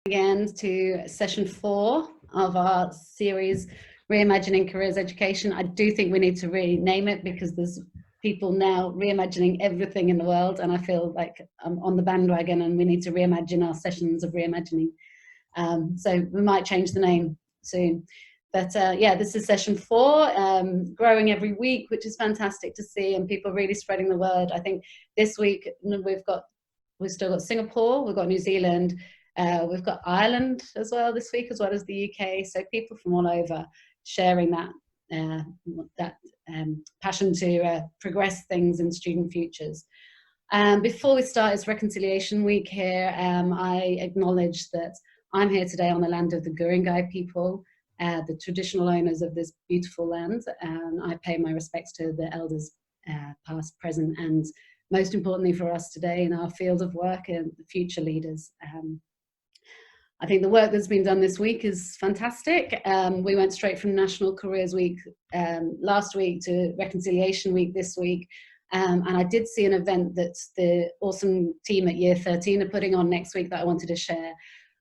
Again to session 4 of our series, Reimagining Careers Education. I do think we need to rename it because there's people now reimagining everything in the world, and I feel like I'm on the bandwagon and we need to reimagine our sessions of reimagining. So we might change the name soon. But yeah, this is session 4, growing every week, which is fantastic to see, and people really spreading the word. I think this week we've still got Singapore, we've got New Zealand, we've got Ireland as well this week, as well as the UK. So people from all over sharing that passion to progress things in student futures. Before we start, it's Reconciliation Week here. I acknowledge that I'm here today on the land of the Guringai people, the traditional owners of this beautiful land. I pay my respects to the elders past, present, and most importantly for us today in our field of work and the future leaders. I think the work that's been done this week is fantastic. We went straight from National Careers Week last week to Reconciliation Week this week. And I did see an event that the awesome team at Year 13 are putting on next week that I wanted to share,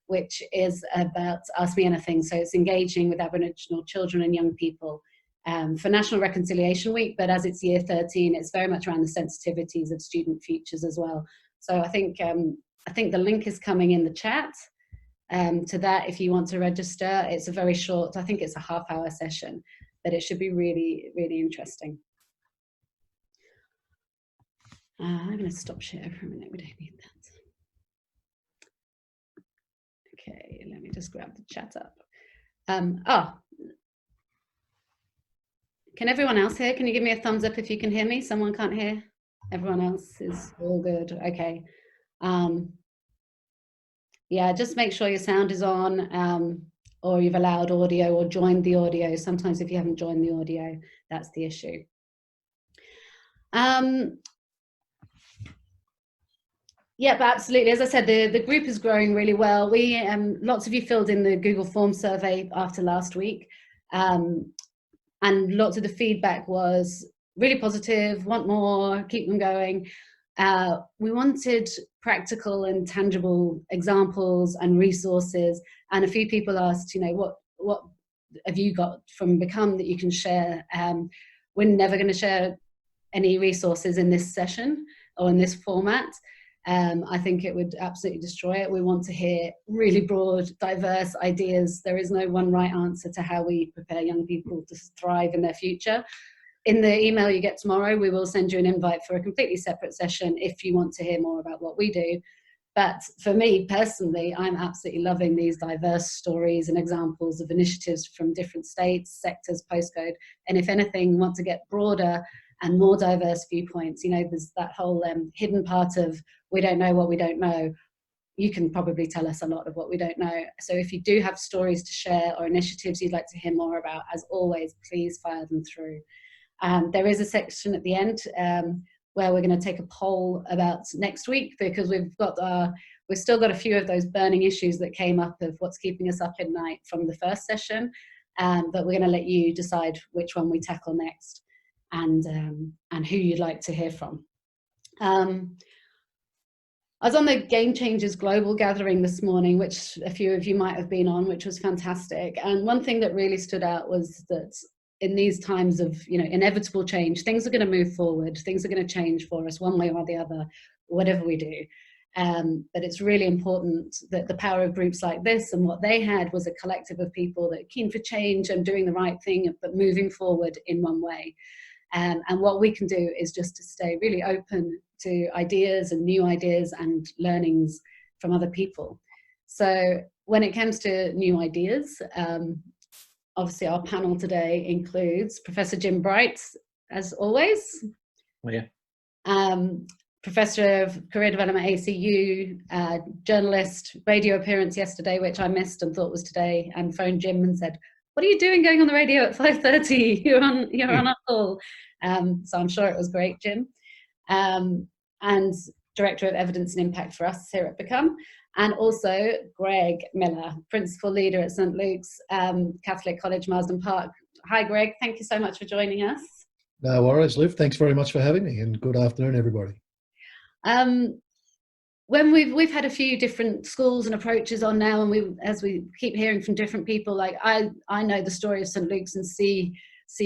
which is about Ask Me Anything. So it's engaging with Aboriginal children and young people for National Reconciliation Week, but as it's Year 13, it's very much around the sensitivities of student futures as well. So I think the link is coming in the chat to that if you want to register. It's a very short, I think it's a half-hour session, but it should be really, really interesting. I'm going to stop share for a minute, we don't need that. Okay, let me just grab the chat up. Can everyone else hear? Can you give me a thumbs up if you can hear me? Someone can't hear? Everyone else is all good, okay. Yeah, just make sure your sound is on, or you've allowed audio or joined the audio. Sometimes if you haven't joined the audio, that's the issue. Yeah, absolutely. As I said, the group is growing really well. We lots of you filled in the Google Form survey after last week, and lots of the feedback was really positive, want more, keep them going. We wanted practical and tangible examples and resources, and a few people asked, you know, what have you got from Become that you can share? We're never going to share any resources in this session or in this format. I think it would absolutely destroy it. We want to hear really broad, diverse ideas. There is no one right answer to how we prepare young people to thrive in their future. In the email you get tomorrow, we will send you an invite for a completely separate session if you want to hear more about what we do. But for me personally, I'm absolutely loving these diverse stories and examples of initiatives from different states, sectors, postcode. And if anything, want to get broader and more diverse viewpoints. You know, there's that whole hidden part of we don't know what we don't know. You can probably tell us a lot of what we don't know. So if you do have stories to share or initiatives you'd like to hear more about, as always, please fire them through. There is a section at the end where we're going to take a poll about next week, because we've still got a few of those burning issues that came up of what's keeping us up at night from the first session, but we're going to let you decide which one we tackle next and who you'd like to hear from. I was on the Game Changers Global Gathering this morning, which a few of you might have been on, which was fantastic. And one thing that really stood out was that in these times of, you know, inevitable change, things are going to move forward, things are going to change for us one way or the other, whatever we do. But it's really important that the power of groups like this, and what they had was a collective of people that are keen for change and doing the right thing, but moving forward in one way. And what we can do is just to stay really open to ideas and new ideas and learnings from other people. So when it comes to new ideas, obviously our panel today includes Professor Jim Bright, as always. Oh, yeah. Professor of Career Development at ACU, journalist, radio appearance yesterday, which I missed and thought was today, and phoned Jim and said, "What are you doing going on the radio at 5:30? You're on a call." So I'm sure it was great, Jim. And Director of Evidence and Impact for us here at Become. And also Greg Miller, Principal Leader at St. Luke's Catholic College, Marsden Park. Hi, Greg. Thank you so much for joining us. No worries, Liv. Thanks very much for having me, and good afternoon, everybody. when we've had a few different schools and approaches on now, and as we keep hearing from different people, like I know the story of St. Luke's and see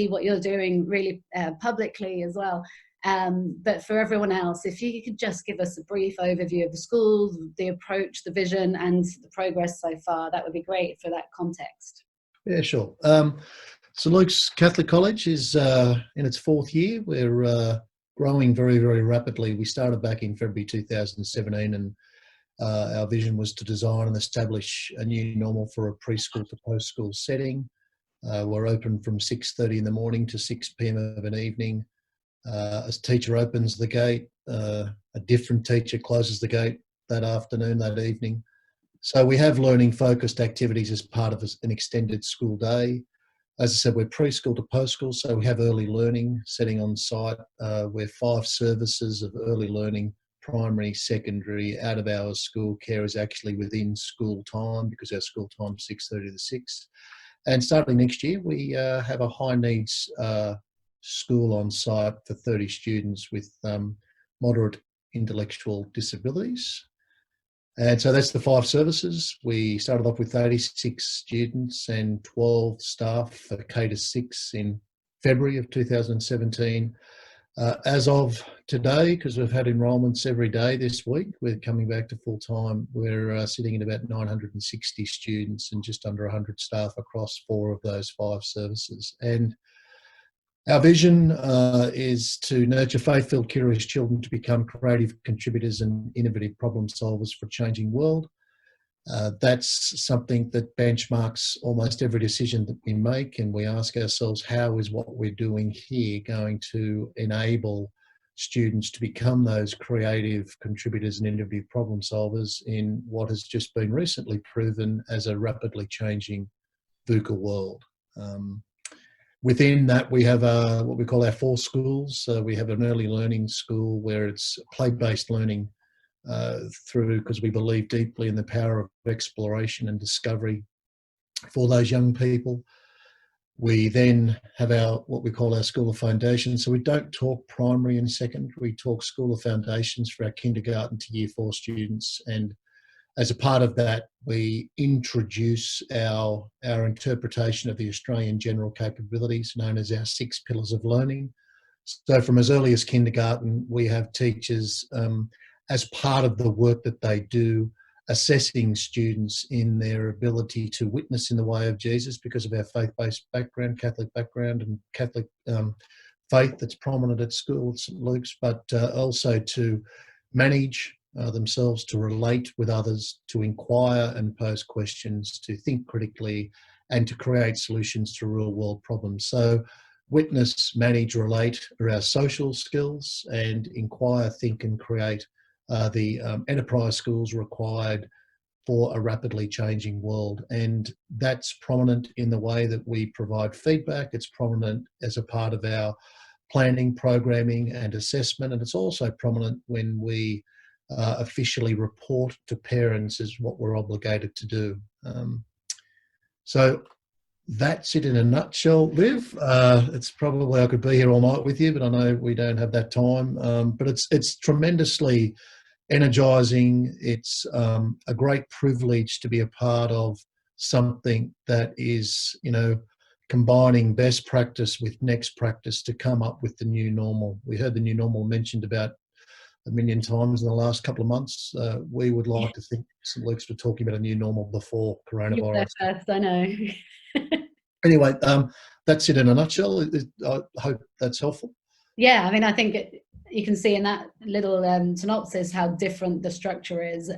what you're doing really publicly as well. But for everyone else, if you could just give us a brief overview of the school, the approach, the vision, and the progress so far, that would be great for that context. Yeah, sure. St. Luke's Catholic College is in its 4th year. We're growing very, very rapidly. We started back in February 2017, and our vision was to design and establish a new normal for a preschool to post-school setting. We're open from 6:30 in the morning to 6 p.m. of an evening. As teacher opens the gate, a different teacher closes the gate that afternoon, that evening. So we have learning-focused activities as part of an extended school day. As I said, we're preschool to post-school, so we have early learning setting on site. We're 5 services of early learning, primary, secondary, out-of-hours school care is actually within school time because our school time is 6:30 to 6. And starting next year, we have a high-needs school on site for 30 students with moderate intellectual disabilities. And so that's the 5 services. We started off with 86 students and 12 staff for K-6 in February of 2017. As of today, because we've had enrolments every day this week, we're coming back to full time. We're sitting at about 960 students and just under 100 staff across 4 of those 5 services. And our vision is to nurture faith-filled, curious children to become creative contributors and innovative problem solvers for a changing world. That's something that benchmarks almost every decision that we make, and we ask ourselves, how is what we're doing here going to enable students to become those creative contributors and innovative problem solvers in what has just been recently proven as a rapidly changing VUCA world. Within that, we have what we call our 4 schools. We have an early learning school where it's play-based learning because we believe deeply in the power of exploration and discovery for those young people. We then have what we call our School of Foundations. So we don't talk primary and secondary, we talk School of Foundations for our kindergarten to year 4 students. And as a part of that, we introduce our interpretation of the Australian general capabilities, known as our 6 pillars of learning. So from as early as kindergarten, we have teachers as part of the work that they do, assessing students in their ability to witness in the way of Jesus because of our faith-based background, Catholic background and Catholic faith that's prominent at school at St. Luke's, but also to manage themselves, to relate with others, to inquire and pose questions, to think critically, and to create solutions to real-world problems. So witness, manage, relate are our social skills, and inquire, think and create the enterprise skills required for a rapidly changing world. And that's prominent in the way that we provide feedback. It's prominent as a part of our planning, programming and assessment. And it's also prominent when we officially report to parents as what we're obligated to do. So that's it in a nutshell, Liv. It's probably, I could be here all night with you, but I know we don't have that time. But it's tremendously energizing. It's a great privilege to be a part of something that is, combining best practice with next practice to come up with the new normal. We heard the new normal mentioned about 1 million times in the last couple of months. We would like to think St. Luke's were talking about a new normal before coronavirus. First, I know. Anyway, that's it in a nutshell. I hope that's helpful. Yeah, I mean, I think you can see in that little synopsis how different the structure is.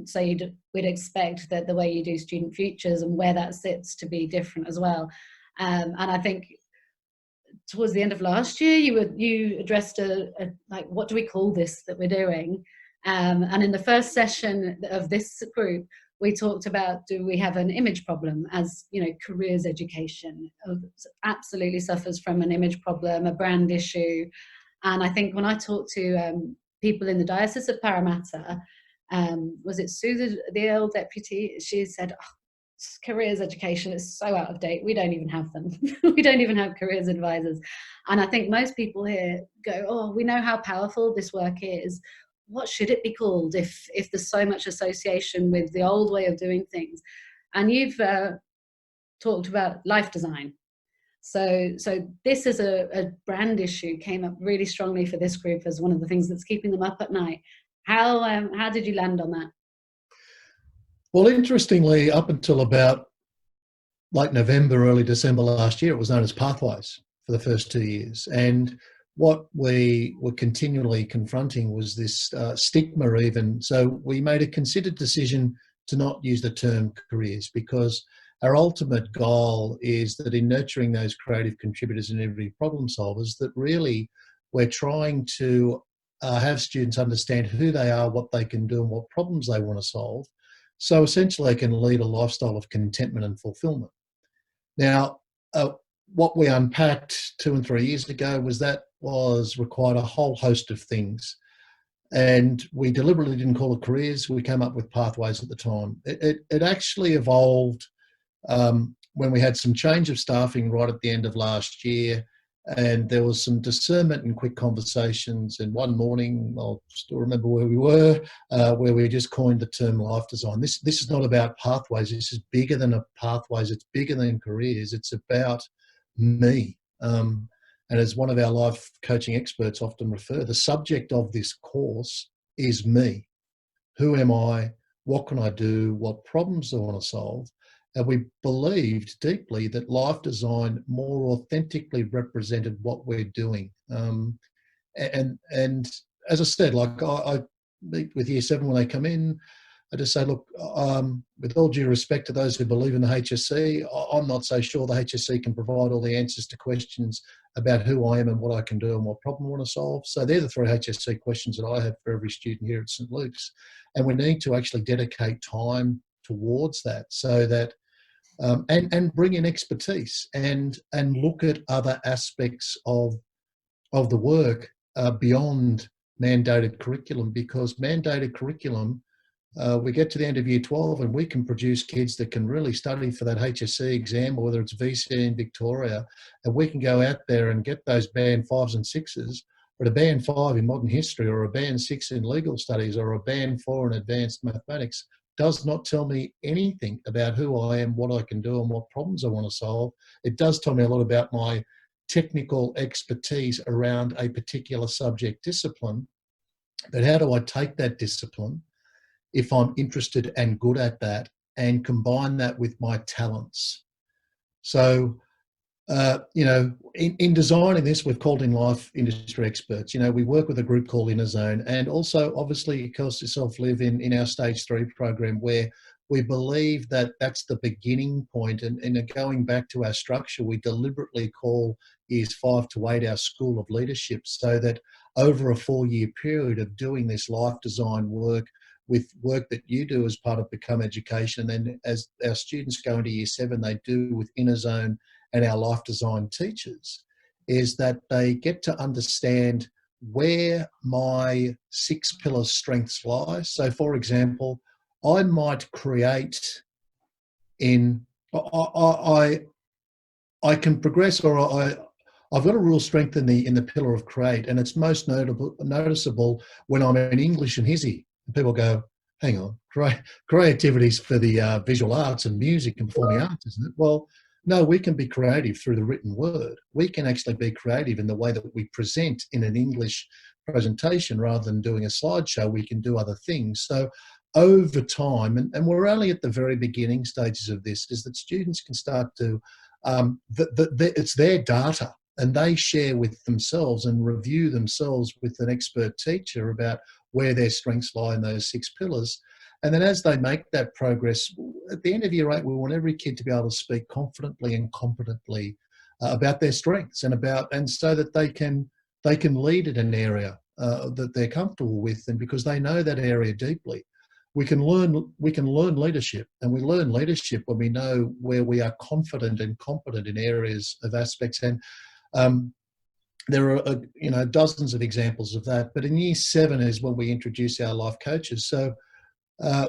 So we'd expect that the way you do student futures and where that sits to be different as well. And I think towards the end of last year, you addressed like, what do we call this that we're doing? And in the first session of this group, we talked about, do we have an image problem? As careers education absolutely suffers from an image problem, a brand issue. And I think when I talked to people in the Diocese of Parramatta, was it Sue, the old deputy? She said, careers education is so out of date. We don't even have them. We don't even have careers advisors. And I think most people here go, oh, we know how powerful this work is. what should it be called if there's so much association with the old way of doing things? And you've talked about life design. So this is a brand issue, came up really strongly for this group as one of the things that's keeping them up at night. How did you land on that? Well, interestingly, up until about late November, early December last year, it was known as Pathways for the first 2 years. And what we were continually confronting was this stigma even. So we made a considered decision to not use the term careers, because our ultimate goal is that in nurturing those creative contributors and every problem solvers, that really we're trying to have students understand who they are, what they can do and what problems they want to solve. So essentially they can lead a lifestyle of contentment and fulfillment. Now, what we unpacked 2 and 3 years ago was required a whole host of things. And we deliberately didn't call it careers. We came up with Pathways at the time. It actually evolved when we had some change of staffing right at the end of last year, and there was some discernment and quick conversations. And one morning, I'll still remember where we were, where we just coined the term life design. This is not about pathways. This is bigger than a pathways. It's bigger than careers. It's about me. And as one of our life coaching experts often refer, the subject of this course is me. Who am I? What can I do? What problems do I want to solve? And we believed deeply that life design more authentically represented what we're doing. And as I said, like I meet with year 7 when they come in, I just say, look, with all due respect to those who believe in the HSC, I'm not so sure the HSC can provide all the answers to questions about who I am and what I can do and what problem I want to solve. So they're the 3 HSC questions that I have for every student here at St. Luke's. And we need to actually dedicate time towards that, so that and bring in expertise and look at other aspects of the work beyond mandated curriculum, because mandated curriculum, we get to the end of year 12 and we can produce kids that can really study for that HSC exam, or whether it's VC in Victoria, and we can go out there and get those band 5s and 6s, but a band 5 in modern history or a band 6 in legal studies or a band 4 in advanced mathematics does not tell me anything about who I am, what I can do and what problems I want to solve. It does tell me a lot about my technical expertise around a particular subject discipline, but how do I take that discipline, if I'm interested and good at that, and combine that with my talents? So, in designing this, we've called in life industry experts. We work with a group called Inner Zone, and also obviously, of course, yourself live in our stage 3 program, where we believe that that's the beginning point. And going back to our structure, we deliberately call years 5 to 8 our school of leadership, so that over a 4-year period of doing this life design work, with work that you do as part of Become Education, and then as our students go into year 7, they do with Inner Zone and our life design teachers, is that they get to understand where my 6 pillar strengths lie. So for example, I might create I can progress, or I've got a real strength in the pillar of create, and it's most noticeable when I'm in English and Hisy. And people go, hang on, creativity's for the visual arts and music and performing arts, isn't it? Well, no, we can be creative through the written word. We can actually be creative in the way that we present in an English presentation. Rather than doing a slideshow, we can do other things. So over time, and we're only at the very beginning stages of this, is that students can start to, it's their data, and they share with themselves and review themselves with an expert teacher about where their strengths lie in those 6 pillars. And then as they make that progress, at the end of year 8, we want every kid to be able to speak confidently and competently about their strengths, and so that they can lead in an area that they're comfortable with, and because they know that area deeply. We can learn leadership, and we learn leadership when we know where we are confident and competent in areas of aspects. And there are dozens of examples of that. But in year 7 is when we introduce our life coaches. So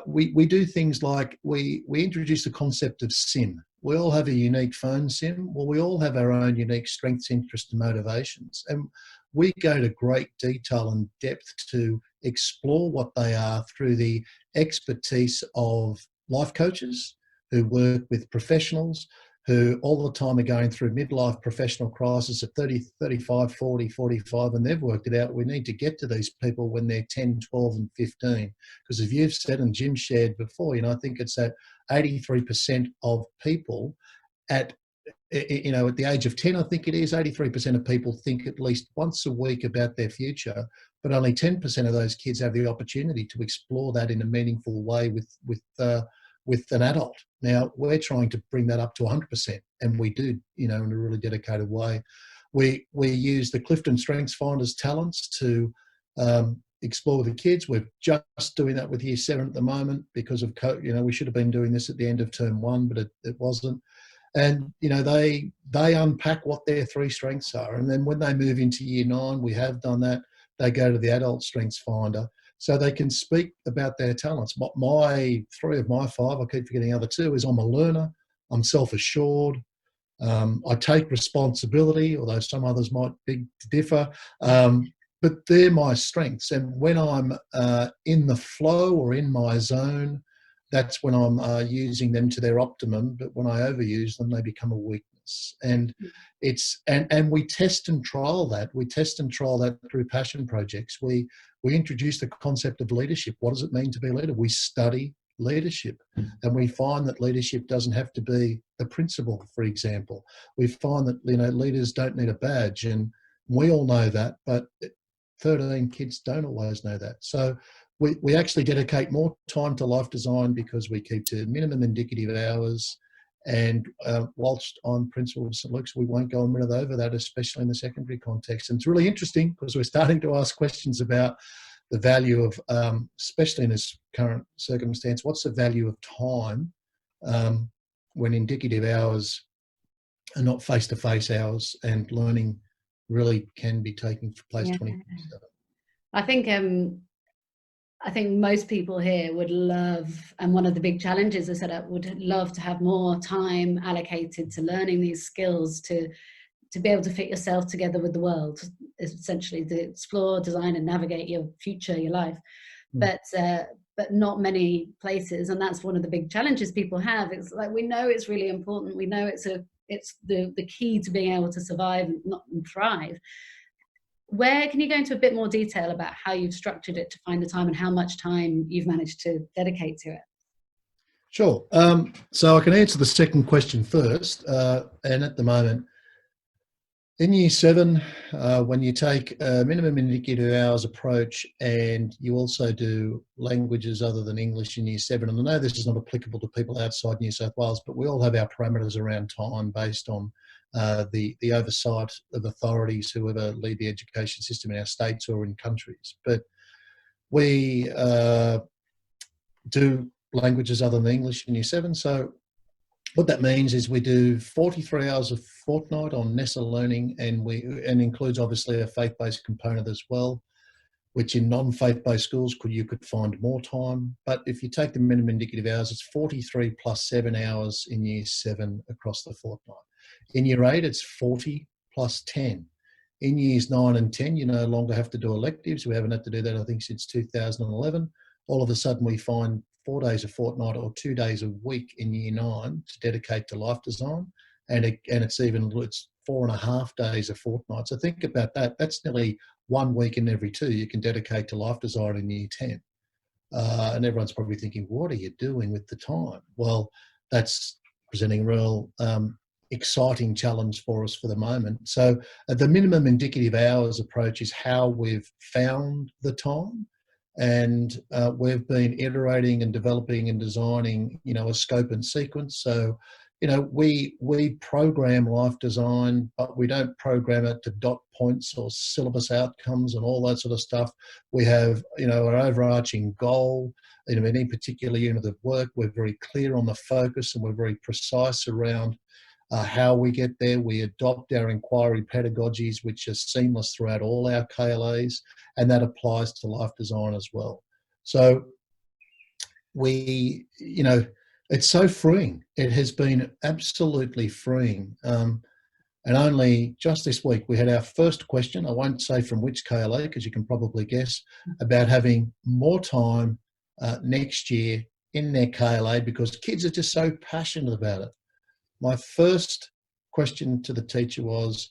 we do things like we introduce the concept of SIM. We all have a unique phone SIM. Well, we all have our own unique strengths, interests, and motivations. And we go to great detail and depth to explore what they are through the expertise of life coaches who work with professionals who all the time are going through midlife professional crisis at 30, 35, 40, 45, and they've worked it out. We need to get to these people when they're 10, 12 and 15. Because as you've said and Jim shared before, I think it's that 83% of people at the age of 10, I think it is, 83% of people think at least once a week about their future, but only 10% of those kids have the opportunity to explore that in a meaningful way with an adult. Now, we're trying to bring that up to 100%, and we do, in a really dedicated way. We use the Clifton Strengths Finders talents to explore with the kids. We're just doing that with Year 7 at the moment because of we should have been doing this at the end of Term 1, but it wasn't. And they unpack what their 3 strengths are, and then when they move into Year 9, we have done that. They go to the Adult Strengths Finder, so they can speak about their talents. My 3 of my 5, I keep forgetting the other 2, is I'm a learner, I'm self-assured, I take responsibility, although some others might differ. But they're my strengths, and when I'm in the flow or in my zone, that's when I'm using them to their optimum. But when I overuse them, they become a weakness. And and we test and trial that. We test and trial that through passion projects. We introduce the concept of leadership. What does it mean to be a leader? We study leadership, and we find that leadership doesn't have to be the principal, for example. We find that leaders don't need a badge, and we all know that, but 13 kids don't always know that. So we actually dedicate more time to life design because we keep to minimum indicative hours. And whilst on Principal of St Luke's, we won't go a minute over that, especially in the secondary context. And it's really interesting because we're starting to ask questions about the value of, especially in this current circumstance, what's the value of time when indicative hours are not face-to-face hours and learning really can be taking place 24/7. I think most people here would love, and one of the big challenges I set up, would love to have more time allocated to learning these skills to be able to fit yourself together with the world, essentially to explore, design and navigate your future, your life. But not many places, and that's one of the big challenges people have. It's like, we know it's really important. We know it's the key to being able to survive and thrive. Where can you go into a bit more detail about how you've structured it to find the time and how much time you've managed to dedicate to it? Sure. So I can answer the second question first. And at the moment, in Year 7, when you take a minimum indicative hours approach and you also do languages other than English in Year 7, and I know this is not applicable to people outside New South Wales, but we all have our parameters around time based on the oversight of authorities, whoever lead the education system in our states or in countries. But we do languages other than English in Year 7. So what that means is we do 43 hours a fortnight on NESA learning, and includes obviously a faith-based component as well, which in non-faith-based schools you could find more time. But if you take the minimum indicative hours, it's 43 plus 7 hours in Year 7 across the fortnight. In Year 8, it's 40 plus 10. In Years 9 and 10, you no longer have to do electives. We haven't had to do that, I think, since 2011. All of a sudden, we find 4 days a fortnight or 2 days a week in Year 9 to dedicate to life design. And it's 4.5 days a fortnight. So think about that. That's nearly 1 week in every 2 you can dedicate to life design in Year 10. And everyone's probably thinking, what are you doing with the time? Well, that's presenting a real exciting challenge for us for the moment. So the minimum indicative hours approach is how we've found the time. And we've been iterating and developing and designing, a scope and sequence. So, we program life design, but we don't program it to dot points or syllabus outcomes and all that sort of stuff. We have, an overarching goal. In any particular unit of work, we're very clear on the focus and we're very precise around how we get there. We adopt our inquiry pedagogies, which are seamless throughout all our KLAs, and that applies to life design as well. So it's so freeing. It has been absolutely freeing. And only just this week, we had our first question, I won't say from which KLA, because you can probably guess, about having more time next year in their KLA because kids are just so passionate about it. My first question to the teacher was,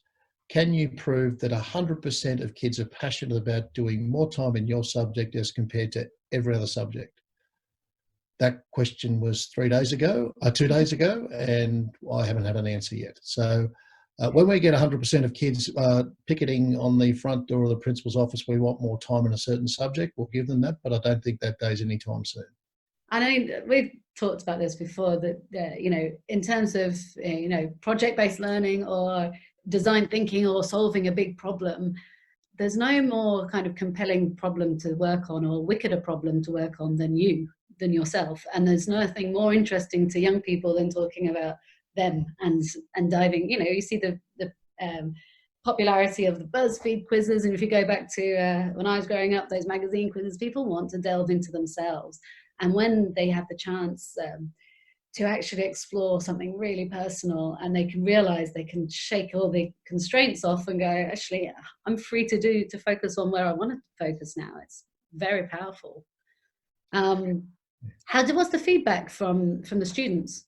can you prove that 100% of kids are passionate about doing more time in your subject as compared to every other subject? That question was 2 days ago, and I haven't had an answer yet. So when we get 100% of kids picketing on the front door of the principal's office, we want more time in a certain subject, we'll give them that, but I don't think that day's anytime soon. I know we've talked about this before, that, you know, in terms of, you know, project-based learning or design thinking or solving a big problem, there's no more kind of compelling problem to work on or wickeder problem to work on than yourself. And there's nothing more interesting to young people than talking about them and diving, you know, you see the popularity of the BuzzFeed quizzes. And if you go back to when I was growing up, those magazine quizzes, people want to delve into themselves. And when they have the chance to actually explore something really personal, and they can realize they can shake all the constraints off and go, actually, I'm free to focus on where I want to focus now. It's very powerful. What's the feedback from the students?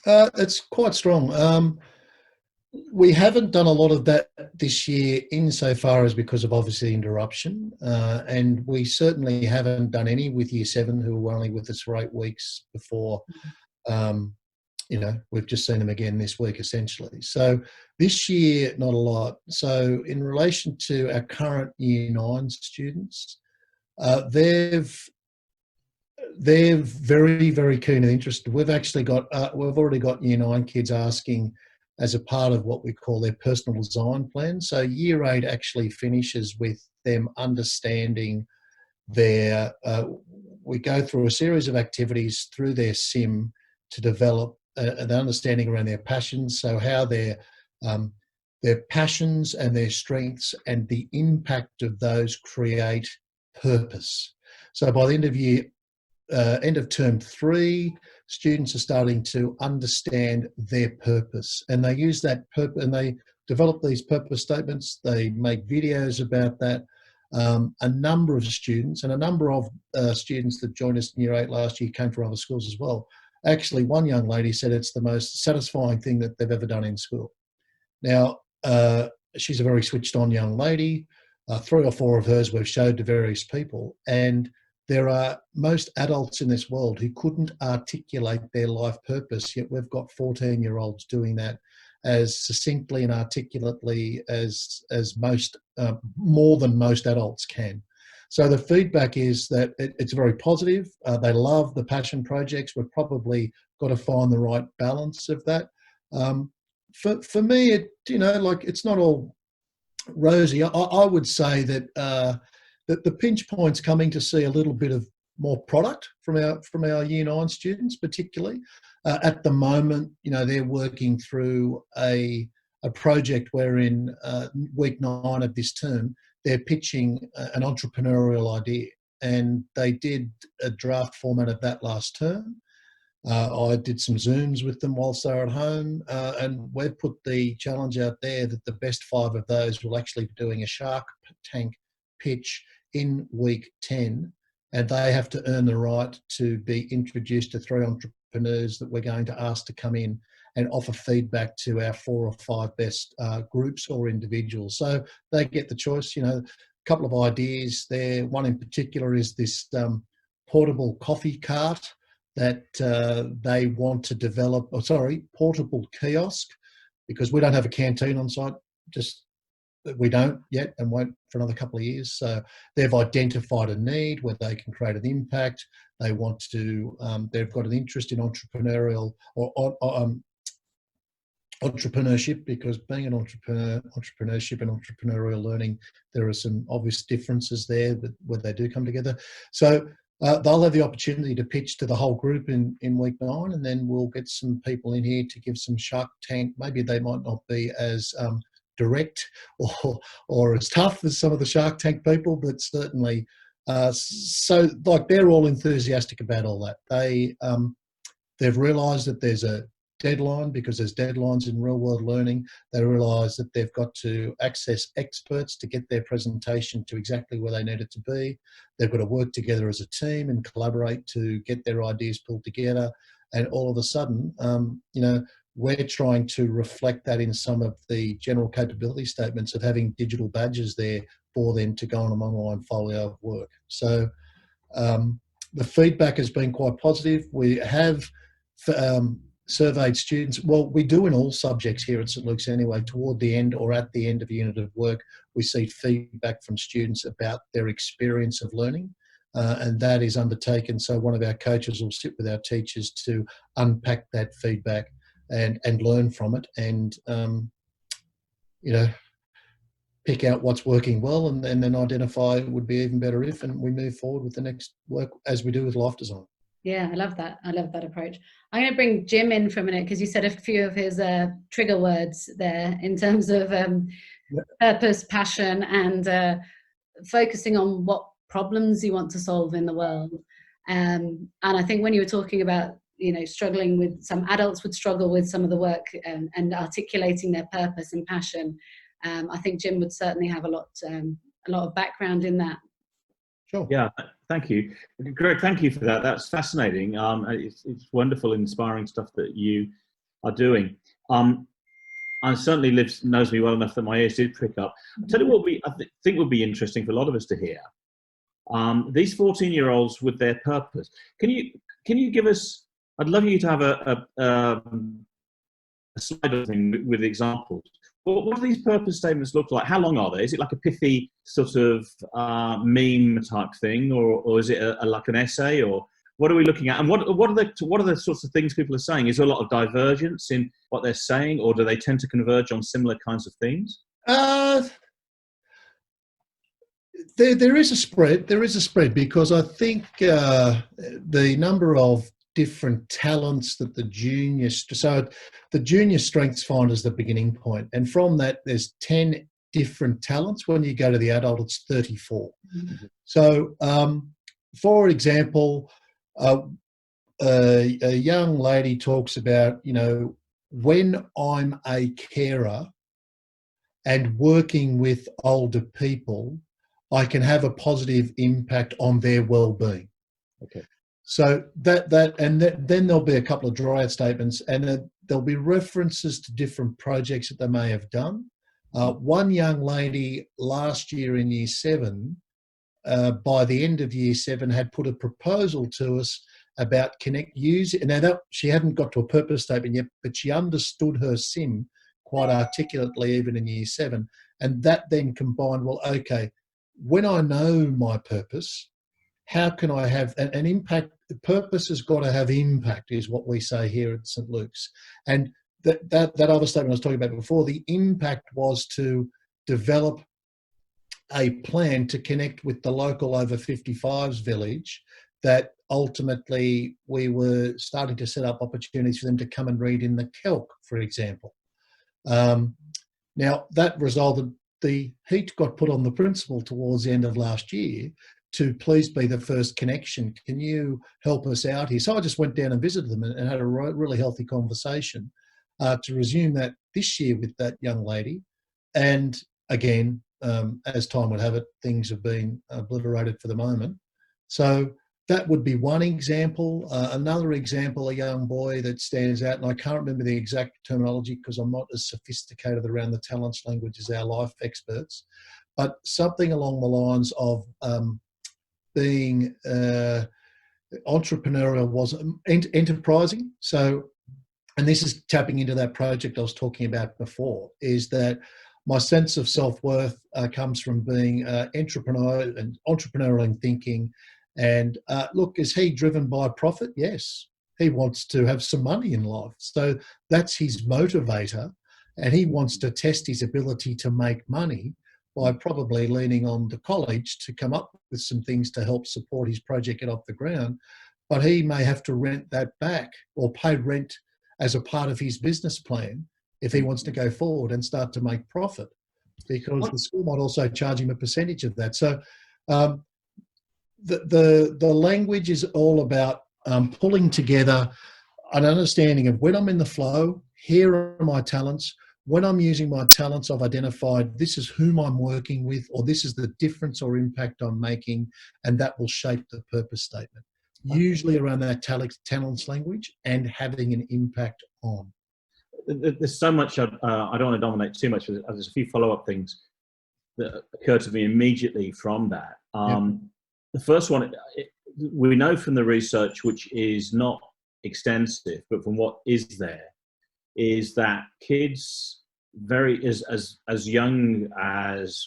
It's quite strong. We haven't done a lot of that this year insofar as because of obviously interruption. And we certainly haven't done any with Year 7 who were only with us for 8 weeks before. You know, we've just seen them again this week essentially. So this year, not a lot. So in relation to our current Year 9 students, they're very, very keen and interested. We've actually got, we've already got Year 9 kids asking as a part of what we call their personal design plan. So Year 8 actually finishes with them understanding their, we go through a series of activities through their sim to develop an understanding around their passions. So how their passions and their strengths and the impact of those create purpose. So by the end of term 3, students are starting to understand their purpose, and they use that purpose and they develop these purpose statements. They make videos about that. A number of students, and a number of students that joined us in Year 8 last year came from other schools as well. Actually, one young lady said it's the most satisfying thing that they've ever done in school. Now, she's a very switched on young lady. 3 or 4 of hers we've showed to various people, and there are most adults in this world who couldn't articulate their life purpose, yet we've got 14-year-olds doing that as succinctly and articulately as most, more than most adults can. So the feedback is that it's very positive. They love the passion projects. We've probably got to find the right balance of that. For me, you know, like, it's not all rosy. I would say that that the pinch point's coming to see a little bit of more product from our Year 9 students, particularly. At the moment, you know, they're working through a project wherein week 9 of this term, they're pitching an entrepreneurial idea, and they did a draft format of that last term. I did some Zooms with them whilst they were at home, and we've put the challenge out there that the best 5 of those will actually be doing a Shark Tank pitch in week 10, and they have to earn the right to be introduced to 3 entrepreneurs that we're going to ask to come in and offer feedback to our 4 or 5 best groups or individuals. So they get the choice. You know, a couple of ideas there. One in particular is this portable coffee cart that they want to develop, portable kiosk, because we don't have a canteen on site, just we don't yet and won't for another couple of years. So they've identified a need where they can create an impact. They want to, they've got an interest in entrepreneurial or entrepreneurship, because being an entrepreneurship and entrepreneurial learning, there are some obvious differences there where they do come together. So they'll have the opportunity to pitch to the whole group in week 9, and then we'll get some people in here to give some Shark Tank. Maybe they might not be as direct or as tough as some of the Shark Tank people, but certainly so like they're all enthusiastic about all that. They've realised that there's a deadline because there's deadlines in real world learning. They realise that they've got to access experts to get their presentation to exactly where they need it to be. They've got to work together as a team and collaborate to get their ideas pulled together. And all of a sudden, you know, we're trying to reflect that in some of the general capability statements of having digital badges there for them to go on an online folio of work. So the feedback has been quite positive. We have surveyed students. Well, we do in all subjects here at St Luke's anyway. Toward the end or at the end of a unit of work, we see feedback from students about their experience of learning. And that is undertaken. So one of our coaches will sit with our teachers to unpack that feedback and learn from it, and you know, pick out what's working well, and then identify it would be even better if, and we move forward with the next work as we do with life design. Yeah, I love that. I love that approach. I'm going to bring Jim in for a minute because you said a few of his trigger words there in terms of purpose, passion, and focusing on what problems you want to solve in the world. And I think when you were talking about, you know, struggling with, some adults would struggle with some of the work and articulating their purpose and passion. I think Jim would certainly have a lot of background in that. Sure. Yeah, thank you. Greg, thank you for that. That's fascinating. It's wonderful, inspiring stuff that you are doing. And certainly Liv knows me well enough that my ears did prick up. I'll tell you what I think would be interesting for a lot of us to hear. These 14-year-olds with their purpose. Can you give us, I'd love you to have a slide of thing with examples. What do these purpose statements look like? How long are they? Is it like a pithy sort of meme type thing, or is it like an essay, or what are we looking at? And what are the sorts of things people are saying? Is there a lot of divergence in what they're saying, or do they tend to converge on similar kinds of themes? There is a spread. There is a spread because I think the number of different talents that the junior strengths find is the beginning point, and from that there's 10 different talents. When you go to the adult, it's 34. Mm-hmm. So for example, a young lady talks about, you know, when I'm a carer and working with older people, I can have a positive impact on their well-being. Okay. So then there'll be a couple of dry-out statements, and there'll be references to different projects that they may have done. One young lady last year in Year 7, by the end of Year 7, had put a proposal to us about using. Now she hadn't got to a purpose statement yet, but she understood her SIM quite articulately even in Year 7, and that then combined. Well, okay, when I know my purpose, how can I have an impact? The purpose has got to have impact, is what we say here at St Luke's. And that other statement I was talking about before, the impact was to develop a plan to connect with the local over 55s village, that ultimately we were starting to set up opportunities for them to come and read in the Kelk, for example. Now that resulted, the heat got put on the principal towards the end of last year to please be the first connection. Can you help us out here? So I just went down and visited them and had a really healthy conversation to resume that this year with that young lady. And again, as time would have it, things have been obliterated for the moment. So that would be one example. Another example, a young boy that stands out, and I can't remember the exact terminology because I'm not as sophisticated around the talents language as our life experts, but something along the lines of being entrepreneurial, was enterprising. So, and this is tapping into that project I was talking about before, is that my sense of self-worth comes from being entrepreneurial in thinking. And look, is he driven by profit? Yes. He wants to have some money in life. So that's his motivator. And he wants to test his ability to make money by probably leaning on the college to come up with some things to help support his project get off the ground. But he may have to rent that back or pay rent as a part of his business plan if he wants to go forward and start to make profit, because the school might also charge him a percentage of that. So the language is all about pulling together an understanding of when I'm in the flow, here are my talents. When I'm using my talents, I've identified this is whom I'm working with, or this is the difference or impact I'm making, and that will shape the purpose statement. Usually around that talents language and having an impact on. There's so much, I don't want to dominate too much, but there's a few follow-up things that occur to me immediately from that. The first one, we know from the research, which is not extensive, but from what is there, is that kids as young as,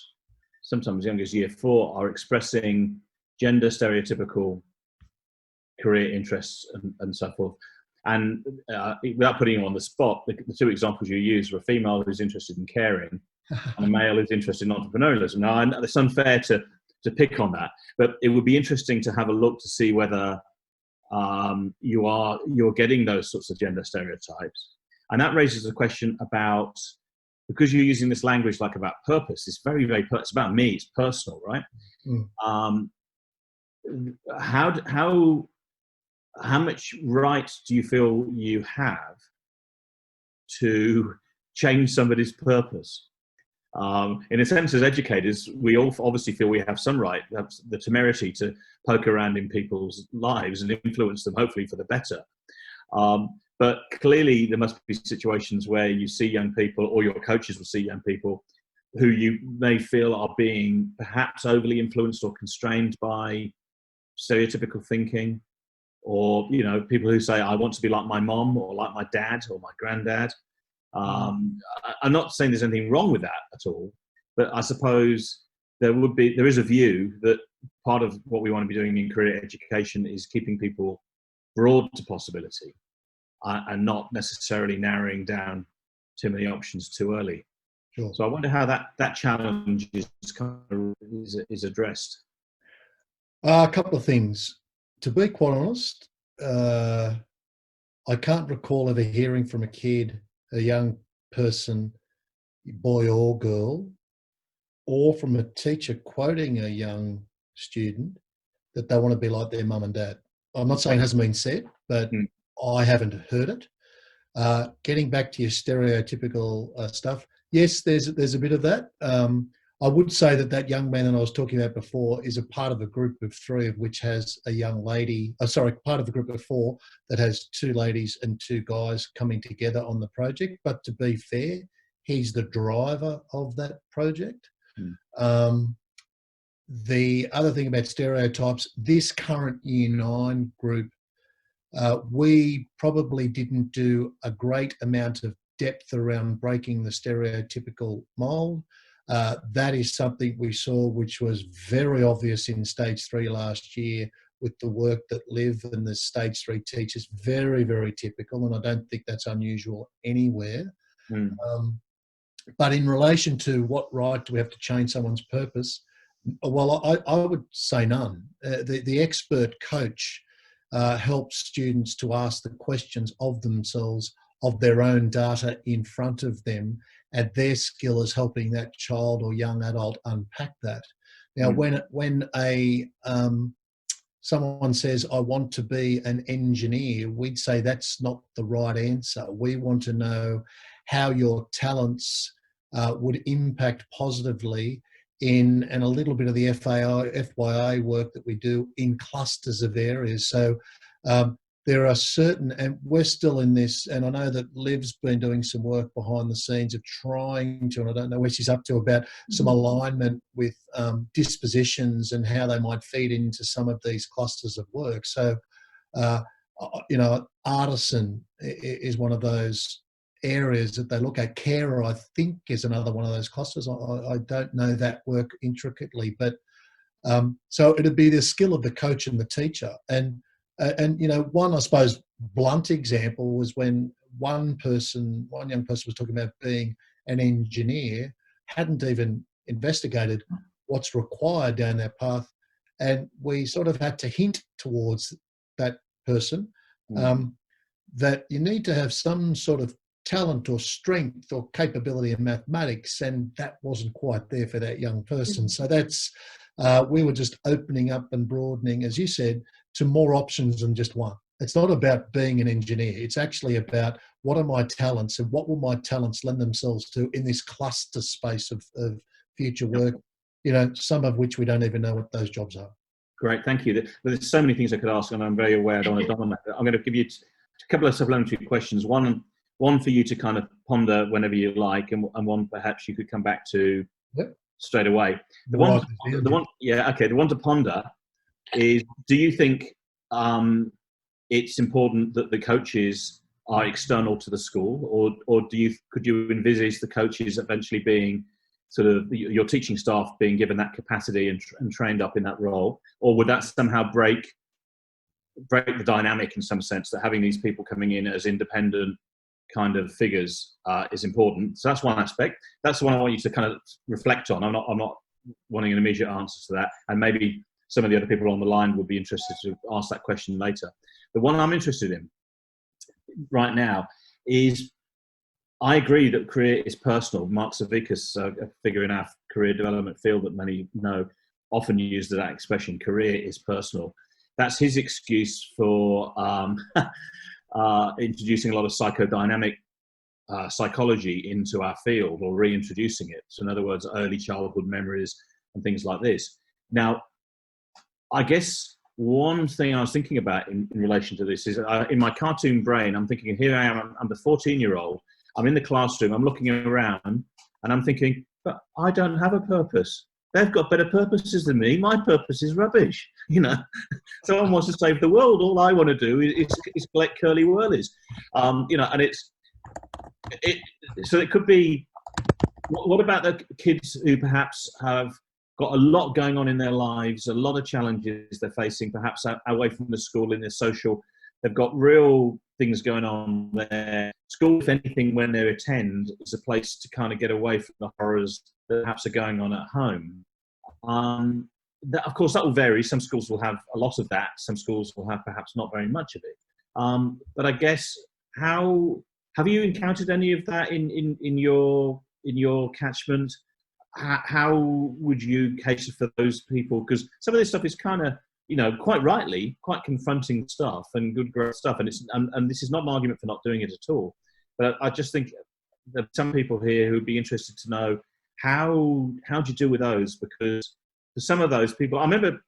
sometimes young as year 4, are expressing gender stereotypical career interests and so forth. And without putting you on the spot, the two examples you used were a female who's interested in caring and a male who's interested in entrepreneurialism. Now, I know it's unfair to pick on that, but it would be interesting to have a look to see whether you're getting those sorts of gender stereotypes. And that raises a question about, because you're using this language like about purpose, it's very, very, it's about me, it's personal, right? How much right do you feel you have to change somebody's purpose? In a sense, as educators, we all obviously feel we have some right, the temerity to poke around in people's lives and influence them, hopefully for the better. But clearly there must be situations where you see young people, or your coaches will see young people who you may feel are being perhaps overly influenced or constrained by stereotypical thinking, or, you know, people who say, I want to be like my mom or like my dad or my granddad. I'm not saying there's anything wrong with that at all, but I suppose there is a view that part of what we want to be doing in career education is keeping people broad to possibility, and not necessarily narrowing down too many options too early. Sure. So I wonder how that challenge is addressed. A couple of things. To be quite honest, I can't recall ever hearing from a kid, a young person, boy or girl, or from a teacher quoting a young student that they want to be like their mum and dad. I'm not saying it hasn't been said, but I haven't heard it. Getting back to your stereotypical stuff, yes, there's a bit of that. I would say that young man that I was talking about before is a part of a group of 3, of which has a young lady, part of a group of 4 that has 2 ladies and 2 guys coming together on the project. But to be fair, he's the driver of that project. The other thing about stereotypes, this current Year 9 group, we probably didn't do a great amount of depth around breaking the stereotypical mould. That is something we saw which was very obvious in stage 3 last year with the work that Liv and the stage 3 teachers. Very, very typical, and I don't think that's unusual anywhere. But in relation to what right do we have to change someone's purpose, well, I would say none. The expert coach helps students to ask the questions of themselves, of their own data in front of them, and their skill is helping that child or young adult unpack that. Now, when someone says, I want to be an engineer, we'd say that's not the right answer. We want to know how your talents would impact positively in, and a little bit of the FYI work that we do in clusters of areas. So there are certain, and we're still in this, and I know that Liv's been doing some work behind the scenes of trying to, and I don't know where she's up to, about some alignment with dispositions and how they might feed into some of these clusters of work. So, you know, artisan is one of those areas that they look at. Carer, I think, is another one of those clusters. I don't know that work intricately, but so it'd be the skill of the coach and the teacher. And you know, one, I suppose, blunt example was when one young person was talking about being an engineer, hadn't even investigated what's required down that path, and we sort of had to hint towards that person that you need to have some sort of talent or strength or capability in mathematics, and that wasn't quite there for that young person. So that's we were just opening up and broadening, as you said, to more options than just one. It's not about being an engineer. It's actually about what are my talents and what will my talents lend themselves to in this cluster space of future work, some of which we don't even know what those jobs are. Great, thank you. There's so many things I could ask, and I'm very aware I don't want to dominate. I'm going to give you a couple of supplementary questions. One for you to kind of ponder whenever you like, and one perhaps you could come back to straight away. The one to ponder is: do you think it's important that the coaches are external to the school, or could you envisage the coaches eventually being sort of your teaching staff being given that capacity and trained up in that role, or would that somehow break the dynamic in some sense, that having these people coming in as independent kind of figures is important? So that's one aspect. That's the one I want you to kind of reflect on. I'm not wanting an immediate answer to that, and maybe some of the other people on the line would be interested to ask that question later. The one I'm interested in right now is, I agree that career is personal. Mark Savickas, a figure in our career development field that many know, often used that expression, career is personal. That's his excuse for introducing a lot of psychodynamic psychology into our field, or reintroducing it. So in other words, early childhood memories and things like this. Now, I guess one thing I was thinking about in relation to this is, in my cartoon brain, I'm thinking, here I am, I'm the 14-year-old, I'm in the classroom, I'm looking around, and I'm thinking, but I don't have a purpose. They've got better purposes than me. My purpose is rubbish, Someone wants to save the world. All I want to do is collect curly whirlies, and so it could be, what about the kids who perhaps have got a lot going on in their lives, a lot of challenges they're facing, perhaps away from the school, in their social, they've got real things going on there. School, if anything, when they attend, is a place to kind of get away from the horrors that perhaps are going on at home. Of course, that will vary. Some schools will have a lot of that. Some schools will have perhaps not very much of it. But I guess, how have you encountered any of that in your catchment? How would you cater for those people? Because some of this stuff is kind of, quite rightly, quite confronting stuff and great stuff. And this is not an argument for not doing it at all. But I just think there are some people here who would be interested to know, how do you deal with those? Because for some of those people, I remember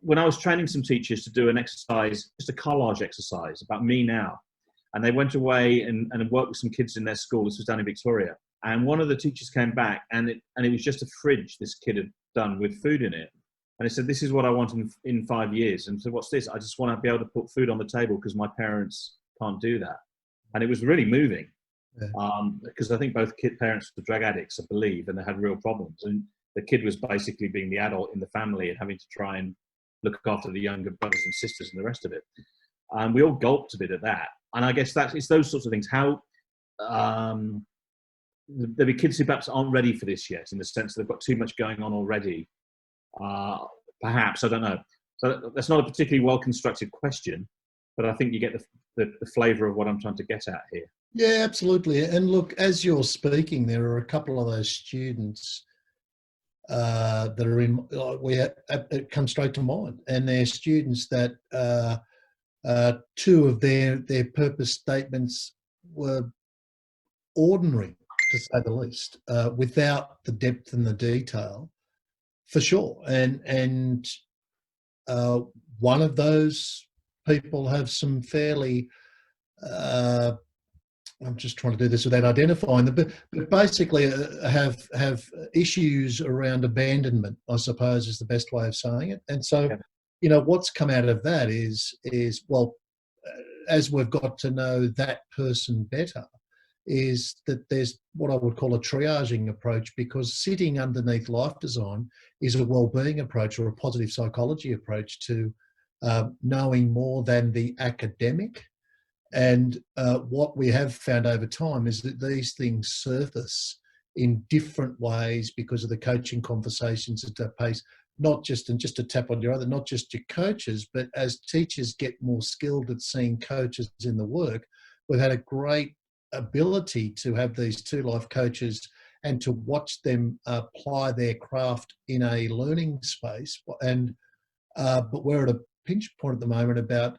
when I was training some teachers to do an exercise, just a collage exercise about me now. And they went away and worked with some kids in their school. This was down in Victoria. And one of the teachers came back, and it was just a fridge this kid had done with food in it. And he said, this is what I want in 5 years. And so, what's this? I just want to be able to put food on the table because my parents can't do that. And it was really moving, because I think both parents were drug addicts, I believe, and they had real problems. And the kid was basically being the adult in the family and having to try and look after the younger brothers and sisters and the rest of it. And we all gulped a bit at that. And I guess it's those sorts of things. How there'll be kids who perhaps aren't ready for this yet, in the sense that they've got too much going on already. Perhaps, I don't know. So that's not a particularly well-constructed question, but I think you get the flavour of what I'm trying to get at here. Yeah, absolutely. And look, as you're speaking, there are a couple of those students that are in, it comes straight to mind, and they're students that two of their purpose statements were ordinary, to say the least, without the depth and the detail, for sure. And one of those people have some fairly, I'm just trying to do this without identifying them, but basically have issues around abandonment, I suppose, is the best way of saying it. And so, what's come out of that is well, as we've got to know that person better, is that there's what I would call a triaging approach, because sitting underneath life design is a well-being approach, or a positive psychology approach to knowing more than the academic. And what we have found over time is that these things surface in different ways because of the coaching conversations at that pace, not just, and just to tap on your other, not just your coaches, but as teachers get more skilled at seeing coaches in the work, we've had a great ability to have these two life coaches and to watch them apply their craft in a learning space. And but we're at a pinch point at the moment about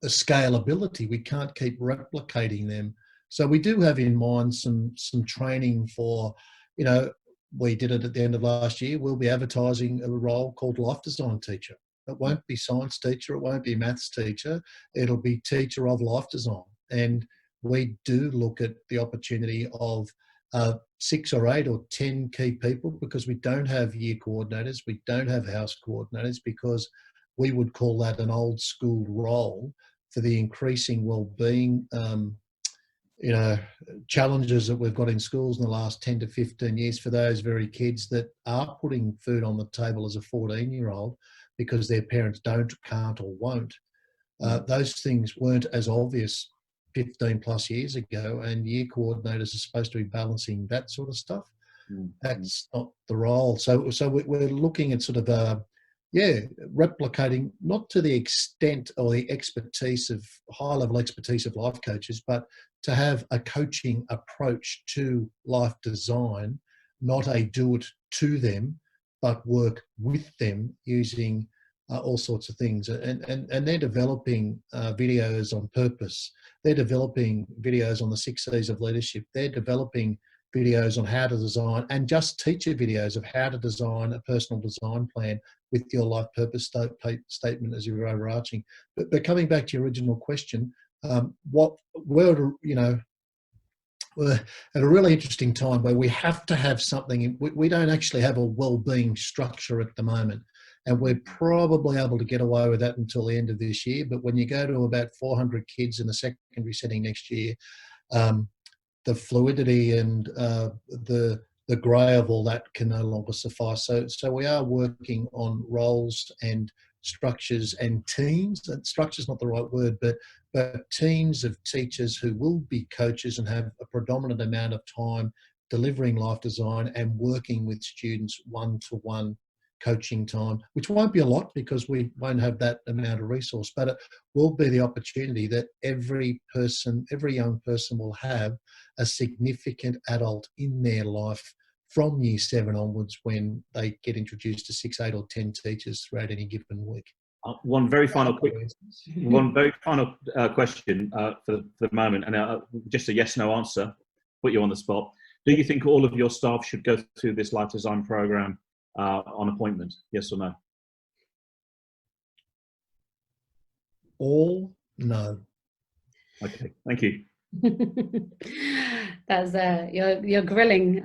a scalability. We can't keep replicating them. So we do have in mind some training for, you know, we did it at the end of last year. We'll be advertising a role called life design teacher. It won't be science teacher. It won't be maths teacher. It'll be teacher of life design. And we do look at the opportunity of 6 or 8 or 10 key people, because we don't have year coordinators. We don't have house coordinators, because we would call that an old school role for the increasing well-being you know, challenges that we've got in schools in the last 10 to 15 years for those very kids that are putting food on the table as a 14-year-old because their parents don't, can't or won't. Those things weren't as obvious 15 plus years ago, and year coordinators are supposed to be balancing that sort of stuff. That's not the role. So we're looking at sort of replicating, not to the extent or the expertise of high level expertise of life coaches, but to have a coaching approach to life design, not a do it to them, but work with them using all sorts of things. And they're developing videos on purpose. They're developing videos on the 6 C's of leadership. They're developing videos on how to design, and just teacher videos of how to design a personal design plan with your life purpose statement as your overarching. But coming back to your original question, we're at a really interesting time where we have to have something. We don't actually have a well-being structure at the moment, and we're probably able to get away with that until the end of this year. But when you go to about 400 kids in a secondary setting next year, the fluidity and the grey of all that can no longer suffice. So we are working on roles and structures and teams. And structure's not the right word, but teams of teachers who will be coaches and have a predominant amount of time delivering life design and working with students one-to-one coaching time, which won't be a lot because we won't have that amount of resource, but it will be the opportunity that every young person will have a significant adult in their life from year 7 onwards when they get introduced to 6, 8 or 10 teachers throughout any given week. One very final question for the moment, and just a yes/no answer, put you on the spot. Do you think all of your staff should go through this life design program on appointment? Yes or no? All? No. Okay, thank you. That's you're grilling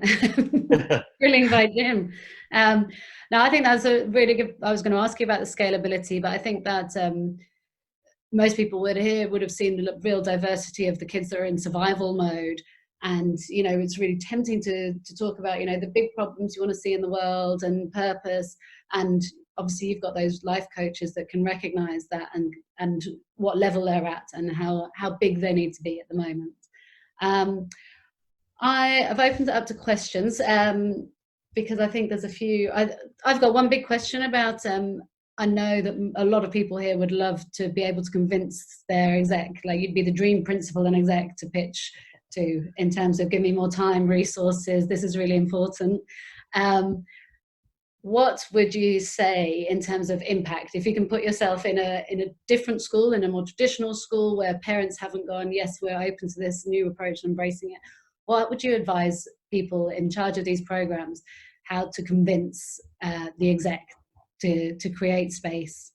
grilling by Jim. Now I think that's a really good. I was going to ask you about the scalability, but I think that most people would have seen the real diversity of the kids that are in survival mode. And, you know, it's really tempting to talk about, you know, the big problems you want to see in the world and purpose. And obviously you've got those life coaches that can recognize that and what level they're at and how big they need to be at the moment. I've opened it up to questions because I think there's a few. I've got one big question about, I know that a lot of people here would love to be able to convince their exec, like you'd be the dream principal and exec to pitch to, in terms of give me more time, resources, this is really important. What would you say in terms of impact? If you can put yourself in a different school, in a more traditional school where parents haven't gone, yes, we're open to this new approach and embracing it, what would you advise people in charge of these programs how to convince the exec to create space?